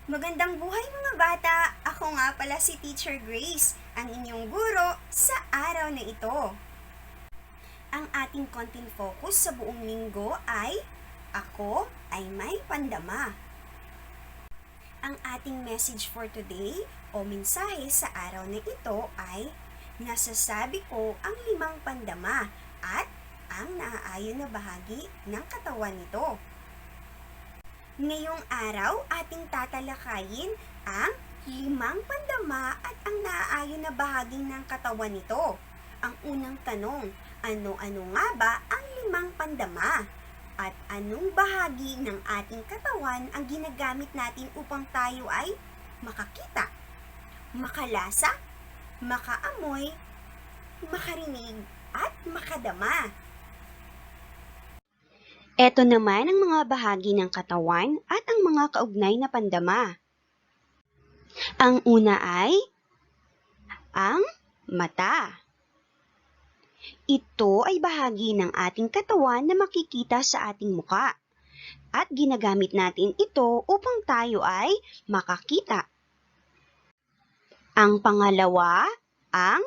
Magandang buhay mga bata! Ako nga pala si Teacher Grace, ang inyong guro sa araw na ito. Ang ating content focus sa buong linggo ay Ako ay may pandama. Ang ating message for today o mensahe sa araw na ito ay nasasabi ko ang 5 pandama at ang naaayon na bahagi ng katawan nito. Ngayong araw, ating tatalakayin ang 5 pandama at ang naaayon na bahagi ng katawan nito. Ang unang tanong, ano-ano nga ba ang 5 pandama? At anong bahagi ng ating katawan ang ginagamit natin upang tayo ay makakita, makalasa, makaamoy, makarinig, at makadama? Ito naman ang mga bahagi ng katawan at ang mga kaugnay na pandama. Ang una ay ang mata. Ito ay bahagi ng ating katawan na makikita sa ating muka at ginagamit natin ito upang tayo ay makakita. Ang pangalawa, ang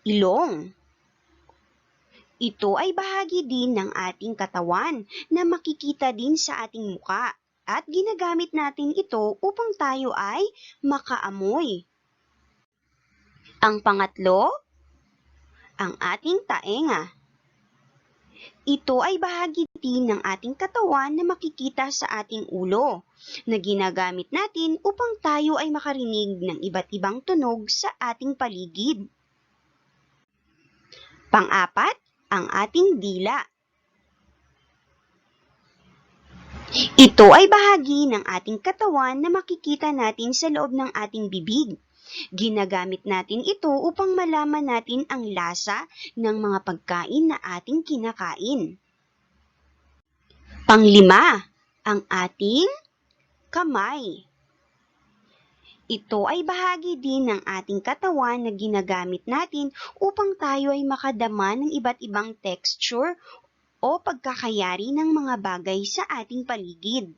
ilong. Ito ay bahagi din ng ating katawan na makikita din sa ating muka at ginagamit natin ito upang tayo ay makaamoy. Ang pangatlo, ang ating taenga. Ito ay bahagi din ng ating katawan na makikita sa ating ulo na ginagamit natin upang tayo ay makarinig ng iba't ibang tunog sa ating paligid. Pang-apat, ang ating dila. Ito ay bahagi ng ating katawan na makikita natin sa loob ng ating bibig. Ginagamit natin ito upang malaman natin ang lasa ng mga pagkain na ating kinakain. Panglima, ang ating kamay. Ito ay bahagi din ng ating katawan na ginagamit natin upang tayo ay makadama ng iba't ibang texture o pagkakayari ng mga bagay sa ating paligid.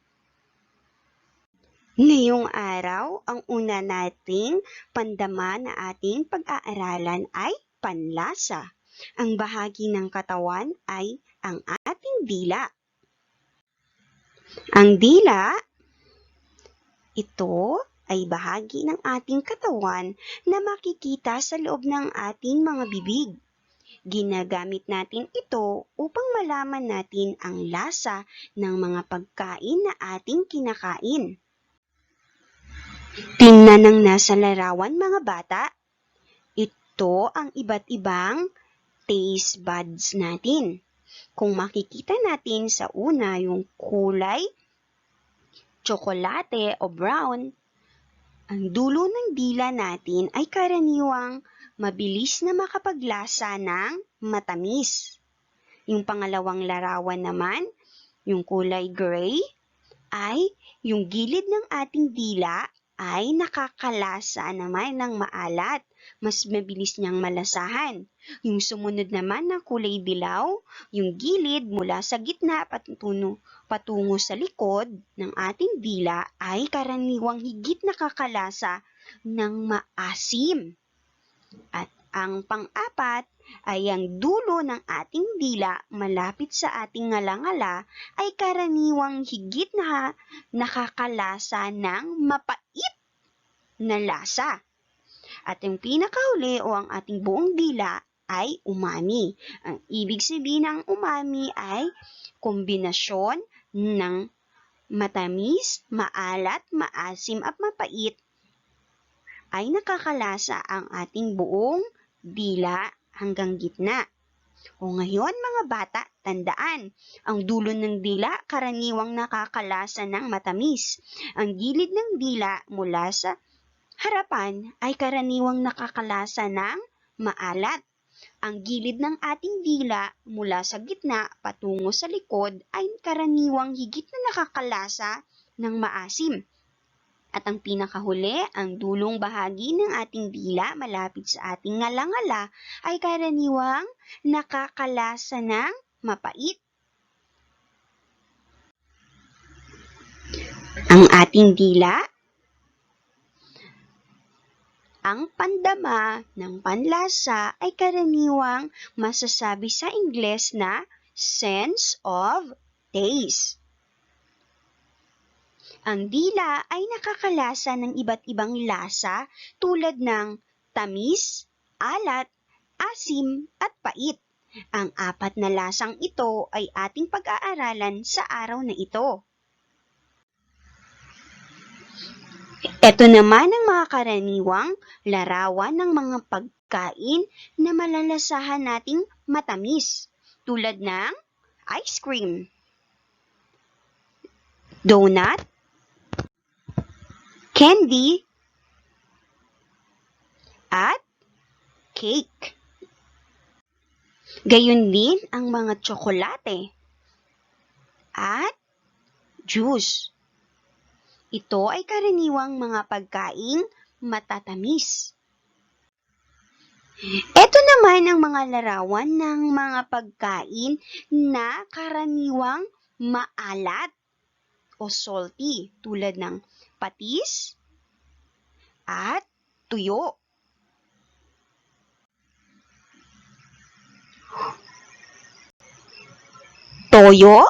Ngayong araw, ang una nating pandama na ating pag-aaralan ay panlasa. Ang bahagi ng katawan ay ang ating dila. Ang dila, ito ay bahagi ng ating katawan na makikita sa loob ng ating mga bibig. Ginagamit natin ito upang malaman natin ang lasa ng mga pagkain na ating kinakain. Tingnan ang nasa larawan mga bata. Ito ang iba't ibang taste buds natin. Kung makikita natin sa una yung kulay, tsokolate o brown, ang dulo ng dila natin ay karaniwang mabilis na makapaglasa ng matamis. Yung pangalawang larawan naman, yung kulay gray, ay yung gilid ng ating dila ay nakakalasa naman ng maalat. Mas mabilis niyang malasahan. Yung sumunod naman na kulay dilaw, yung gilid mula sa gitna patungo sa likod ng ating dila ay karaniwang higit nakakalasa ng maasim. At ang pang-apat ay ang dulo ng ating dila malapit sa ating ngalangala ay karaniwang higit na nakakalasa ng mapait na lasa. At yung pinakahuli o ang ating buong dila ay umami. Ang ibig sabihin ng umami ay kombinasyon ng matamis, maalat, maasim at mapait ay nakakalasa ang ating buong dila hanggang gitna. O ngayon mga bata, tandaan, ang dulo ng dila karaniwang nakakalasa ng matamis. Ang gilid ng dila mula sa harapan ay karaniwang nakakalasa ng maalat. Ang gilid ng ating dila mula sa gitna patungo sa likod ay karaniwang higit na nakakalasa ng maasim. At ang pinakahuli, ang dulong bahagi ng ating dila malapit sa ating ngalangala ay karaniwang nakakalasa ng mapait. Ang ating dila, ang pandama ng panlasa ay karaniwang masasabi sa Ingles na sense of taste. Ang dila ay nakakalasa ng iba't ibang lasa tulad ng tamis, alat, asim at pait. Ang apat na lasang ito ay ating pag-aaralan sa araw na ito. Ito naman ang mga karaniwang larawan ng mga pagkain na malalasahan nating matamis, tulad ng ice cream, donut, candy, at cake. Gayun din ang mga tsokolate at juice. Ito ay karaniwang mga pagkaing matatamis. Ito naman ang mga larawan ng mga pagkain na karaniwang maalat o salty tulad ng patis at tuyo. Toyo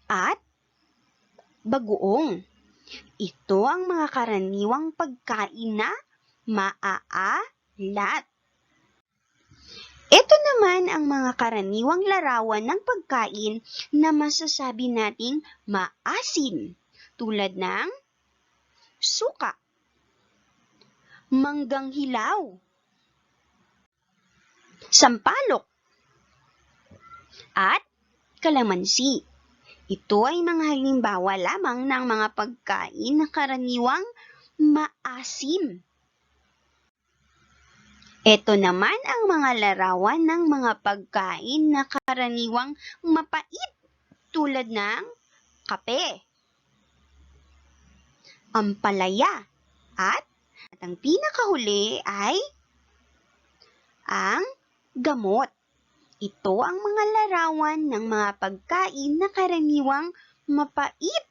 at bagoong. Ito ang mga karaniwang pagkain na maaalat. Ito naman ang mga karaniwang larawan ng pagkain na masasabi nating maasim, tulad ng suka, manggang hilaw, sampalok, at kalamansi. Ito ay mga halimbawa lamang ng mga pagkain na karaniwang maasim. Ito naman ang mga larawan ng mga pagkain na karaniwang mapait tulad ng kape, ampalaya, at ang pinakahuli ay ang gamot. Ito ang mga larawan ng mga pagkain na karaniwang mapait.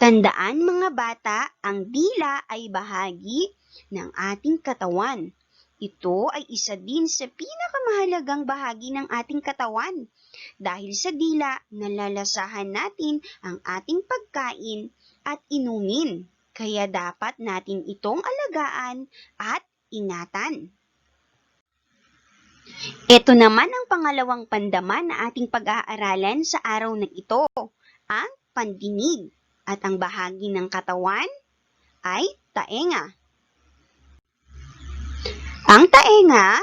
Tandaan mga bata, ang dila ay bahagi ng ating katawan. Ito ay isa din sa pinakamahalagang bahagi ng ating katawan. Dahil sa dila, nalalasahan natin ang ating pagkain at inumin. Kaya dapat natin itong alagaan at ingatan. Ito naman ang pangalawang pandama na ating pag-aaralan sa araw na ito, ang pandinig. At ang bahagi ng katawan ay taenga. Ang taenga,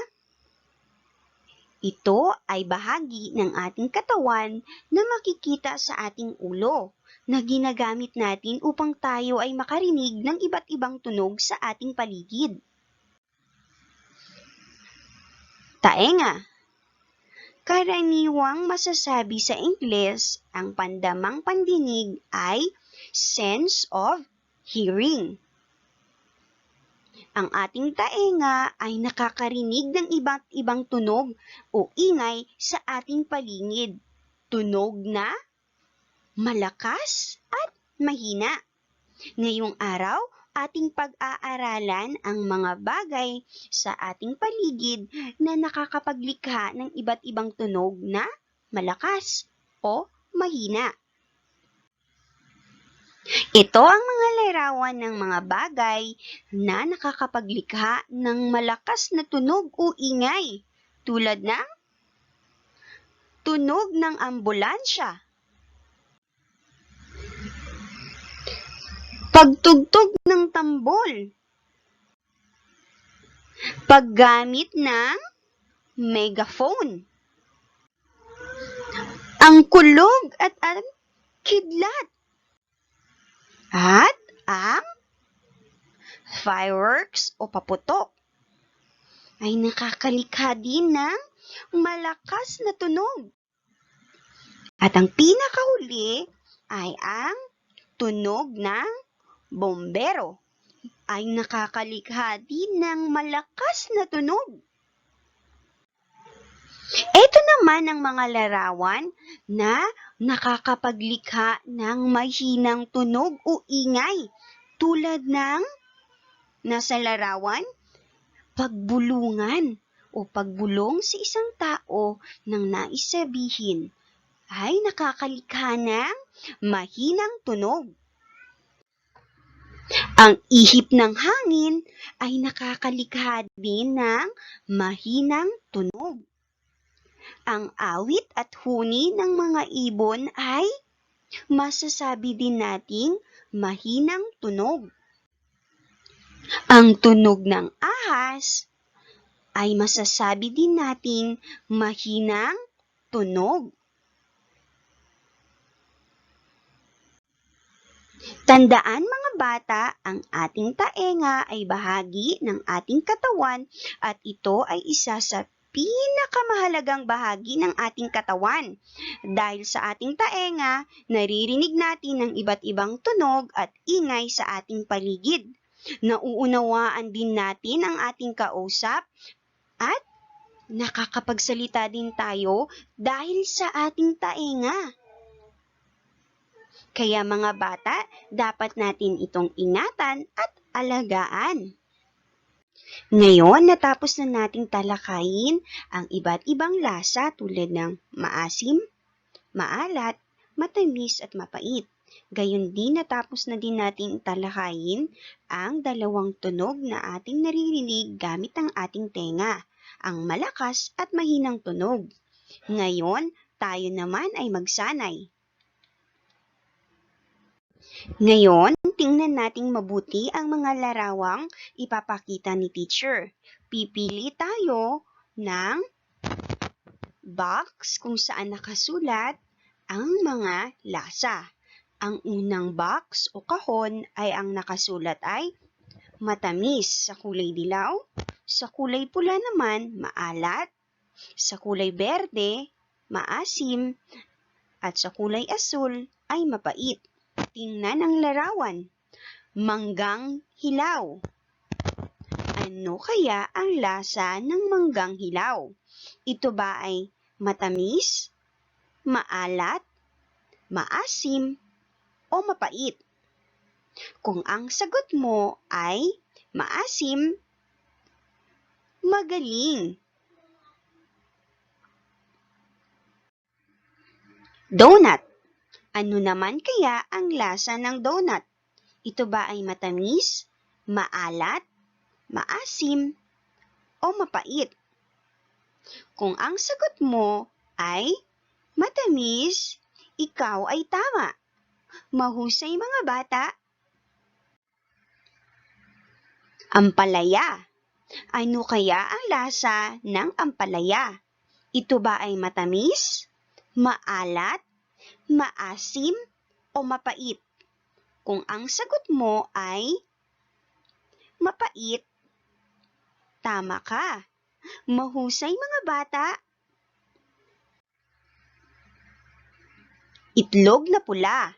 ito ay bahagi ng ating katawan na makikita sa ating ulo na ginagamit natin upang tayo ay makarinig ng iba't ibang tunog sa ating paligid. Taenga. Karaniwang masasabi sa Ingles, ang pandamang pandinig ay sense of hearing. Ang ating taenga ay nakakarinig ng iba't ibang tunog o ingay sa ating paligid. Tunog na malakas at mahina. Ngayong araw, ating pag-aaralan ang mga bagay sa ating paligid na nakakapaglikha ng iba't ibang tunog na malakas o mahina. Ito ang mga larawan ng mga bagay na nakakapaglikha ng malakas na tunog o ingay, tulad ng tunog ng ambulansya, pagtugtog ng tambol, paggamit ng megaphone, ang kulog at ang kidlat, at ang fireworks o paputok ay nakakalikha din ng malakas na tunog. At ang pinakahuli ay ang tunog ng bombero ay nakakalikha din ng malakas na tunog. Ito naman ang mga larawan na nakakapaglikha ng mahinang tunog o ingay tulad ng nasa larawan, pagbulungan o pagbulong sa isang tao ng nais sabihin ay nakakalikha ng mahinang tunog. Ang ihip ng hangin ay nakakalikha din ng mahinang tunog. Ang awit at huni ng mga ibon ay masasabi din nating mahinang tunog. Ang tunog ng ahas ay masasabi din nating mahinang tunog. Tandaan mga bata, ang ating taenga ay bahagi ng ating katawan at ito ay isa sa pinakamahalagang bahagi ng ating katawan. Dahil sa ating taenga, naririnig natin ang iba't ibang tunog at ingay sa ating paligid. Nauunawaan din natin ang ating kausap at nakakapagsalita din tayo dahil sa ating taenga. Kaya mga bata, dapat natin itong ingatan at alagaan. Ngayon, natapos na nating talakayin ang iba't ibang lasa tulad ng maasim, maalat, matamis at mapait. Gayon din natapos na din nating talakayin ang dalawang tunog na ating naririnig gamit ang ating tenga, ang malakas at mahinang tunog. Ngayon, tayo naman ay magsanay. Ngayon, tingnan nating mabuti ang mga larawang ipapakita ni teacher. Pipili tayo ng box kung saan nakasulat ang mga lasa. Ang unang box o kahon ay ang nakasulat ay matamis sa kulay dilaw, sa kulay pula naman maalat, sa kulay berde maasim, at sa kulay asul ay mapait. Tingnan ang larawan. Manggang hilaw. Ano kaya ang lasa ng manggang hilaw? Ito ba ay matamis, maalat, maasim, o mapait? Kung ang sagot mo ay maasim, magaling. Donut. Ano naman kaya ang lasa ng donut? Ito ba ay matamis, maalat, maasim, o mapait? Kung ang sagot mo ay matamis, ikaw ay tama. Mahusay mga bata. Ampalaya. Ano kaya ang lasa ng ampalaya? Ito ba ay matamis, maalat, maasim, o mapait? Kung ang sagot mo ay mapait, tama ka. Mahusay mga bata. Itlog na pula.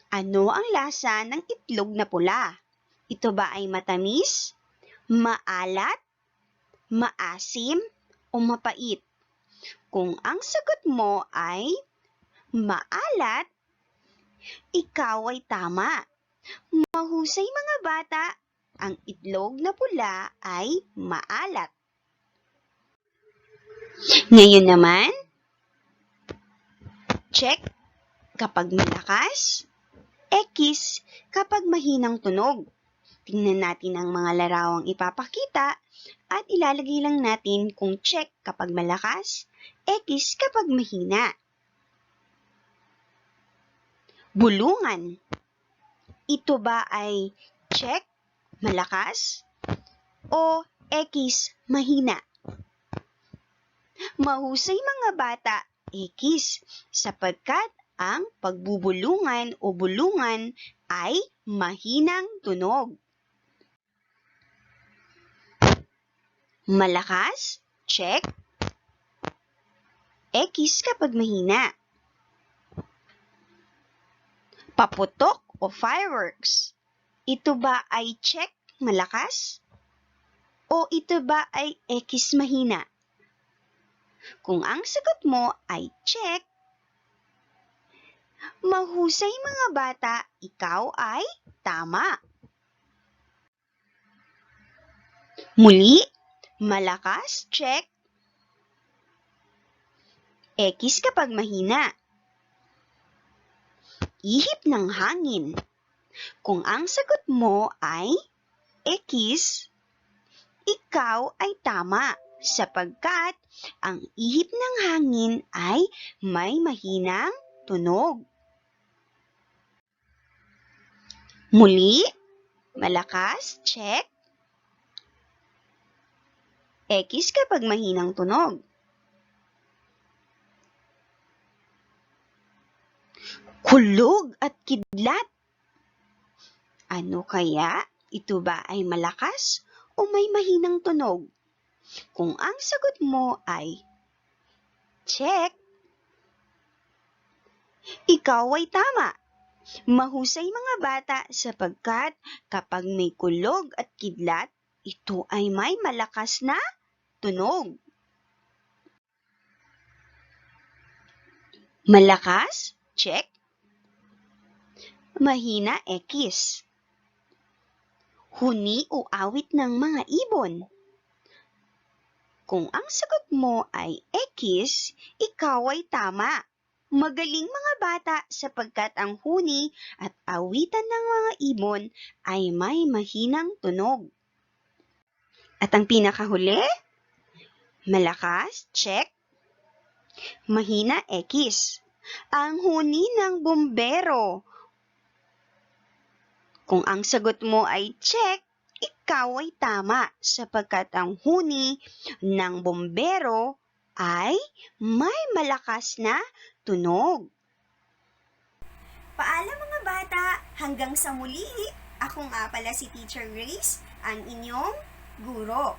Ano ang lasa ng itlog na pula? Ito ba ay matamis, maalat, maasim, o mapait? Kung ang sagot mo ay maalat, ikaw ay tama. Mahusay mga bata, ang itlog na pula ay maalat. Ngayon naman, check kapag malakas, X kapag mahinang tunog. Tingnan natin ang mga larawang ipapakita at ilalagay lang natin kung check kapag malakas, X kapag mahina. Bulungan. Ito ba ay check, malakas, o X, mahina? Mahusay mga bata, X, sapagkat ang pagbubulungan o bulungan ay mahinang tunog. Malakas, check, X kapag mahina. Paputok o fireworks. Ito ba ay check, malakas? O ito ba ay X mahina? Kung ang sagot mo ay check, Mahusay mga bata, ikaw ay tama. Muli, malakas, check. X kapag mahina. Ihip ng hangin. Kung ang sagot mo ay X, ikaw ay tama sapagkat ang ihip ng hangin ay may mahinang tunog. Muli, malakas, check. X kapag mahinang tunog. Kulog at kidlat. Ano kaya? Ito ba ay malakas o may mahinang tunog? Kung ang sagot mo ay check, ikaw ay tama. Mahusay mga bata sapagkat kapag may kulog at kidlat, ito ay may malakas na tunog. Malakas, check. Mahina, X. Huni o awit ng mga ibon. Kung ang sagot mo ay X, ikaw ay tama. Magaling mga bata sapagkat ang huni at awitan ng mga ibon ay may mahinang tunog. At ang pinakahuli, malakas, check. Mahina, X. Ang huni ng bumbero. Kung ang sagot mo ay check, ikaw ay tama sapagkat ang huni ng bumbero ay may malakas na tunog. Paalam mga bata, hanggang sa muli. Ako nga pala si Teacher Grace, ang inyong guro.